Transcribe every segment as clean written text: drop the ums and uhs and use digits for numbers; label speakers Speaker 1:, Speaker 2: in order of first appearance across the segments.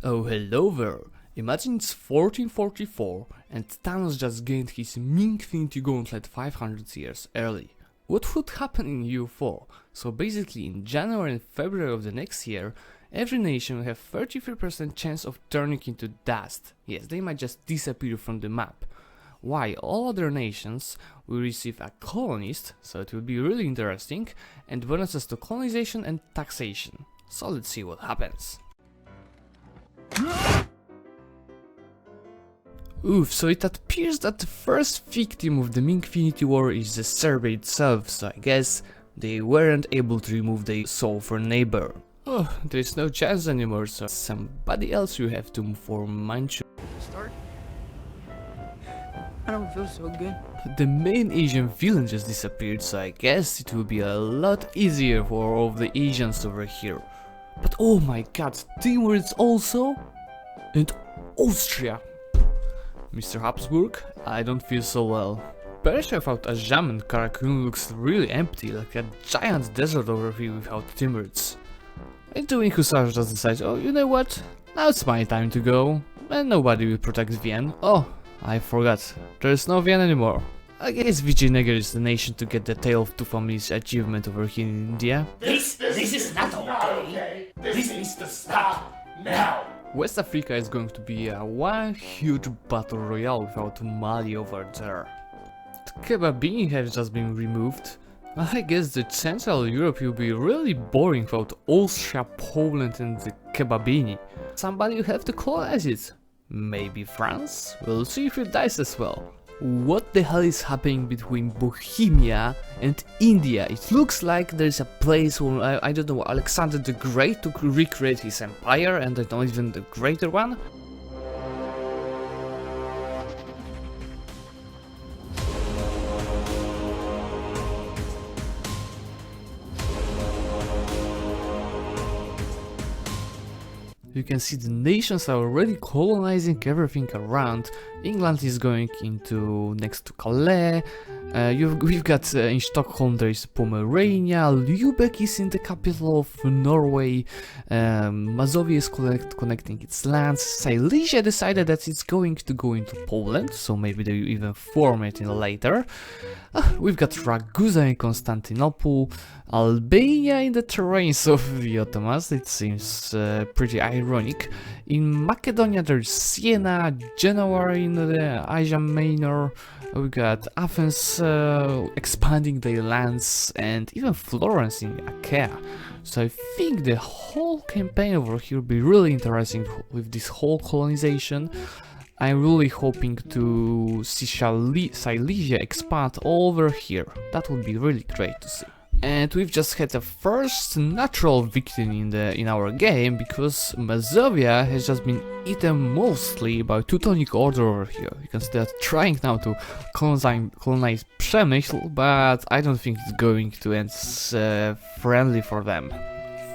Speaker 1: Oh, hello there. Imagine it's 1444 and Thanos just gained his Infinity Gauntlet 500 years early. What would happen in EU4? So basically in January and February of the next year, every nation will have 33% chance of turning into dust. Yes, they might just disappear from the map. While all other nations will receive a colonist, so it will be really interesting, and bonuses to colonization and taxation. So let's see what happens. Oof, so it appears that the first victim of the Infinity War is the Serbia itself, so I guess they weren't able to remove the sulfur neighbor. Oh, there's no chance anymore, so somebody else will have to form Manchu.
Speaker 2: Start? I don't feel so good.
Speaker 1: The main Asian villain just disappeared, so I guess it will be a lot easier for all of the Asians over here. But oh my god, Timor is also... and Austria! Mr. Habsburg, I don't feel so well. Persia without Ajam and Karakun looks really empty, like a giant desert over here without Timurids. And the Wing Hussars just decide, oh, you know what? Now it's my time to go, and nobody will protect Vienna. Oh, I forgot, there's no Vienna anymore. I guess Vijayanagara is the nation to get the Tale of Two Families achievement over here in India.
Speaker 3: This is not okay. This needs to stop now.
Speaker 1: West Africa is going to be one huge battle royale without Mali over there. The Kebabini has just been removed. I guess the Central Europe will be really boring without Austria, Poland and the Kebabini. Somebody will have to colonize it. Maybe France? We'll see if it dies as well. What the hell is happening between Bohemia and India? It looks like there's a place where, I don't know, Alexander the Great to recreate his empire, and not even the greater one. You can see the nations are already colonizing everything around. England is going into next to Calais. We've got in Stockholm there is Pomerania. Zlewikk is in the capital of Norway. Mazovia is connecting its lands. Silesia decided that it's going to go into Poland, so maybe they will even form it in later. We've got Ragusa in Constantinople. Albania in the terrains of the Ottomans. It seems pretty ironic. In Macedonia there's Siena, Genoa in the Asia Minor. We got Athens expanding their lands, and even Florence in Achaea. So I think the whole campaign over here will be really interesting with this whole colonization. I'm really hoping to see Silesia expand over here. That would be really great to see. And we've just had a first natural victim in our game, because Mazovia has just been eaten mostly by Teutonic Order over here. You can see they're trying now to colonize Przemysl, but I don't think it's going to end friendly for them.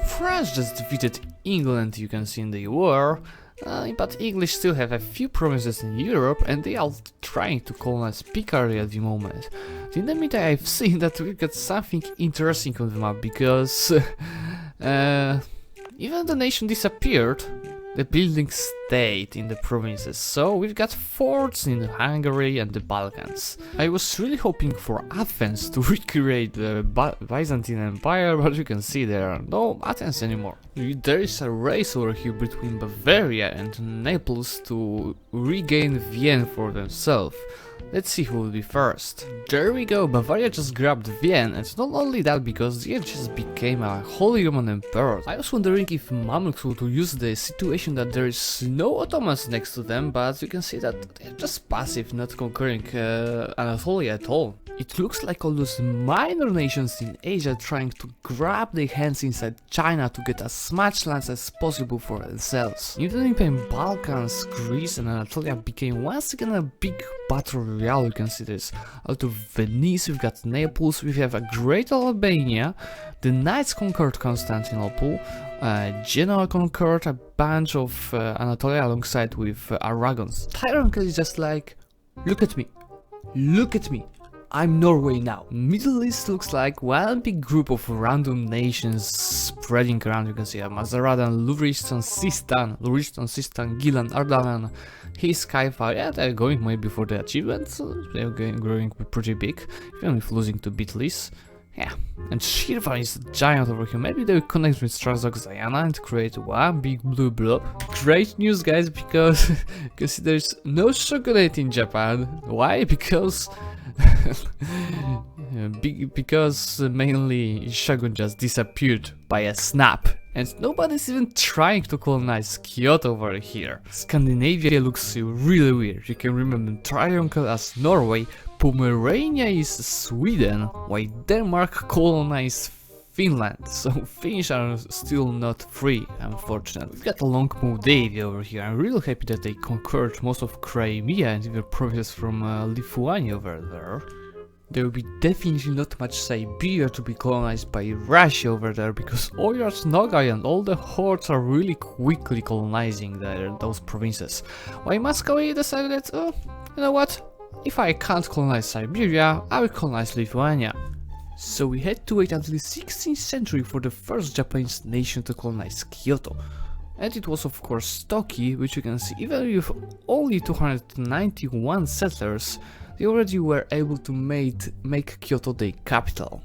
Speaker 1: France just defeated England, you can see in the war. But English still have a few provinces in Europe, and they are trying to colonize Picardy at the moment. In the meantime, I've seen that we've got something interesting on the map, because even the nation disappeared, the building stayed in the provinces. So we've got forts in Hungary and the Balkans. I was really hoping for Athens to recreate the Byzantine Empire, but you can see there are no Athens anymore. There is a race over here between Bavaria and Naples to regain Vienna for themselves. Let's see who will be first. There we go, Bavaria just grabbed Vienna, and not only that, because they just became a Holy Roman Emperor. I was wondering if Mamluks would use the situation that there is no Ottomans next to them, but you can see that they're just passive, not conquering Anatolia at all. It looks like all those minor nations in Asia trying to grab their hands inside China to get as much land as possible for themselves. In the meantime, Balkans, Greece and Anatolia became once again a big battle royale. You can see this. Out of Venice, we've got Naples, we have a great Albania, the Knights conquered Constantinople, Genoa conquered a bunch of Anatolia alongside with Aragons. Tyrant is just like, look at me, I'm Norway now. Middle East looks like one big group of random nations spreading around. You can see Mazaradan, Luristan, Sistan, Gilan, Ardalan, His, Kaifa. Yeah, they're going maybe for the achievements. They're growing pretty big, even if losing to Bitlis. Yeah, and Shirvan is a giant over here. Maybe they will connect with Strasdog Zayana and create one big blue blob. Great news, guys, because you can see there's no shogunate in Japan. Why? Because because mainly Shogun just disappeared by a snap. And nobody's even trying to colonize Kyoto over here. Scandinavia looks really weird. You can remember Triangle as Norway, Pomerania is Sweden, while Denmark colonized Finland, so Finnish are still not free, unfortunately. We've got a long Moldavia over here. I'm really happy that they conquered most of Crimea and even provinces from Lithuania over there. There will be definitely not much Siberia to be colonized by Russia over there, because Oirat, Nogai and all the hordes are really quickly colonizing those provinces. While Moscow decided that, oh, you know what, if I can't colonize Siberia, I will colonize Lithuania. So we had to wait until the 16th century for the first Japanese nation to colonize Kyoto. And it was of course Toki, which you can see even with only 291 settlers, they already were able to make Kyoto their capital.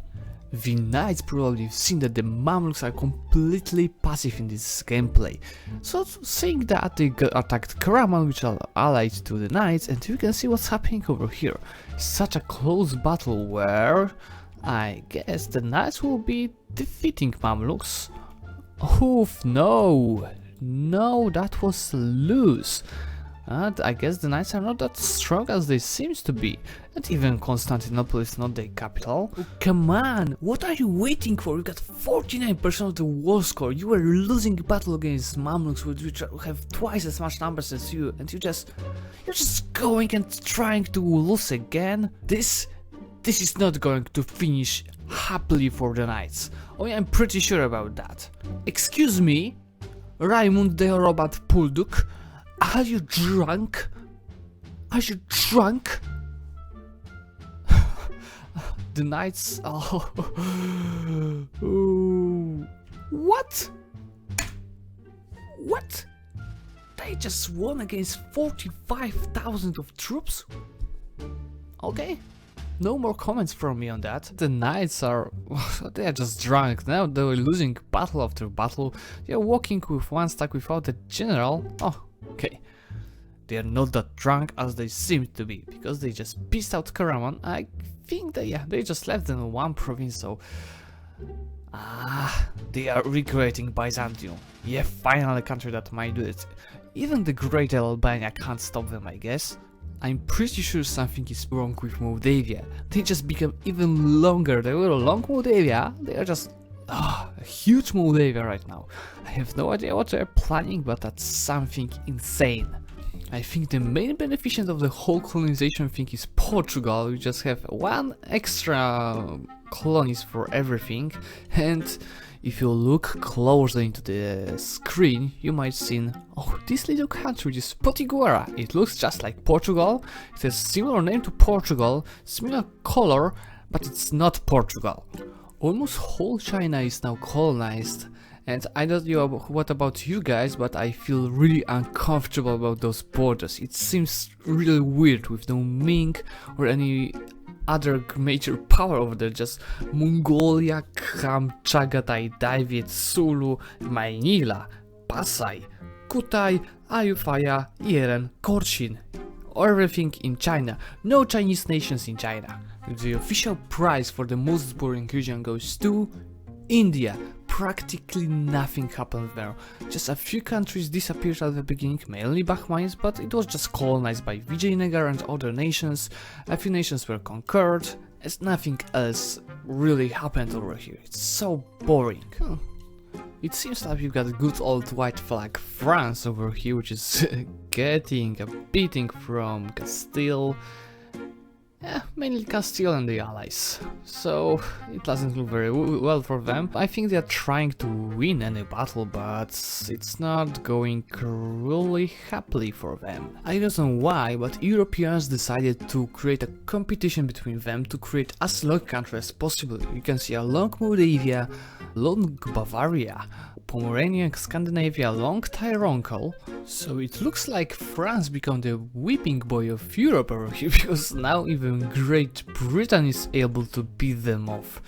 Speaker 1: The knights probably have seen that the Mamluks are completely passive in this gameplay, so saying that they attacked Karaman, which are allied to the knights, and you can see what's happening over here. It's such a close battle where I guess the knights will be defeating Mamluks. Oof, no, that was loose. And I guess the knights are not that strong as they seem to be. And even Constantinople is not their capital. Oh, come on, what are you waiting for? You got 49% of the war score. You were losing a battle against Mamluks, which have twice as much numbers as you, and you're just going and trying to lose again. This is not going to finish happily for the knights. Oh yeah, I'm pretty sure about that. Excuse me, Raimund de Robat Pulduk. Are you drunk? Are you drunk? The knights. Oh. Ooh. What? What? They just won against 45,000 of troops? Okay. No more comments from me on that. The knights are... they are just drunk. Now they were losing battle after battle. They are walking with one stack without a general. Oh. Okay, they are not that drunk as they seem to be, because they just pissed out Karaman. I think that, yeah, they just left them in one province, so... they are recreating Byzantium. Yeah, finally a country that might do it. Even the Great Albania can't stop them, I guess. I'm pretty sure something is wrong with Moldavia. They just become even longer. They were a long Moldavia, they are just... a huge Moldavia right now. I have no idea what they're planning, but that's something insane. I think the main beneficent of the whole colonization thing is Portugal. You just have one extra colonies for everything, and if you look closer into the screen, you might see, oh, this little country, this Potiguara. It looks just like Portugal. It has similar name to Portugal, similar color, but it's not Portugal. Almost whole China is now colonized, and I don't know what about you guys, but I feel really uncomfortable about those borders. It seems really weird with no Ming or any other major power over there, just Mongolia, Kham, Chagatai, David, Sulu, Mainila, Pasai, Kutai, Ayutthaya, Yeren, Korchin. Everything in China. No Chinese nations in China. The official prize for the most boring region goes to India. Practically nothing happened there. Just a few countries disappeared at the beginning, mainly Bahmans, but it was just colonized by Vijayanagar and other nations. A few nations were conquered, as nothing else really happened over here. It's so boring. It seems like we've got a good old white flag France over here, which is getting a beating from Castile. mainly Castile and the Allies. So it doesn't look very well for them. I think they are trying to win any battle, but it's not going really happily for them. I don't know why, but Europeans decided to create a competition between them to create as long country as possible. You can see along Moldavia, along Bavaria, Pomerania, Scandinavia, along Tyrol. So it looks like France became the whipping boy of Europe over here, because now even Great Britain is able to beat them off.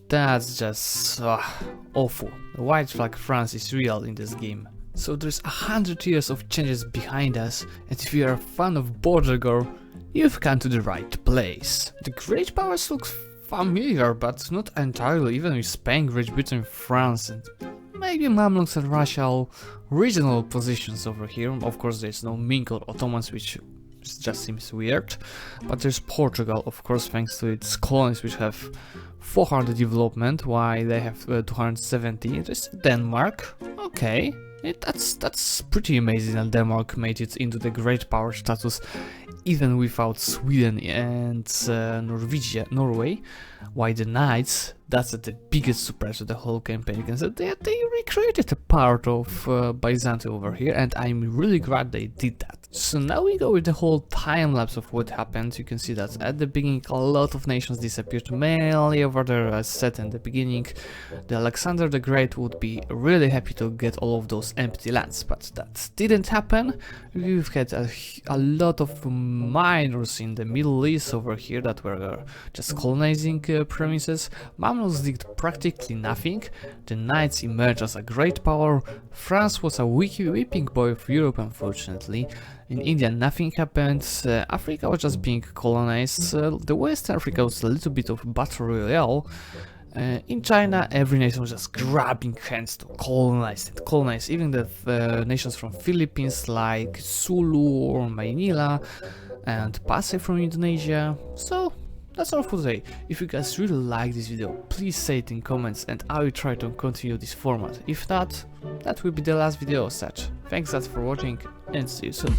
Speaker 1: That's just awful. The white flag France is real in this game. So there's 100 years of changes behind us, and if you are a fan of border gore, you've come to the right place. The great powers look familiar, but not entirely, even with Spain, Great Britain, France, and maybe Mamluks and Russia, all regional positions over here. Of course there's no Ming or Ottomans, which just seems weird, but there's Portugal, of course, thanks to its colonies, which have 400 development, while they have 270. There's Denmark, okay, that's pretty amazing that Denmark made it into the great power status even without Sweden and Norway, while the Knights, that's the biggest surprise of the whole campaign. You can say they recreated a part of Byzantium over here, and I'm really glad they did that. So now we go with the whole time lapse of what happened. You can see that at the beginning a lot of nations disappeared, mainly over there, as said in the beginning. The Alexander the Great would be really happy to get all of those empty lands, but that didn't happen. We've had a lot of miners in the Middle East over here that were just colonizing premises. Mamluks did practically nothing. The Knights emerged as a great power. France was a whipping boy of Europe, unfortunately. In India nothing happened, Africa was just being colonized, the West Africa was a little bit of battle royale. In China every nation was just grabbing hands to colonize and colonize, even the nations from Philippines like Sulu or Manila and Pasay from Indonesia. So that's all for today. If you guys really like this video, please say it in comments and I will try to continue this format. If not, that will be the last video as such. Thanks guys for watching and see you soon.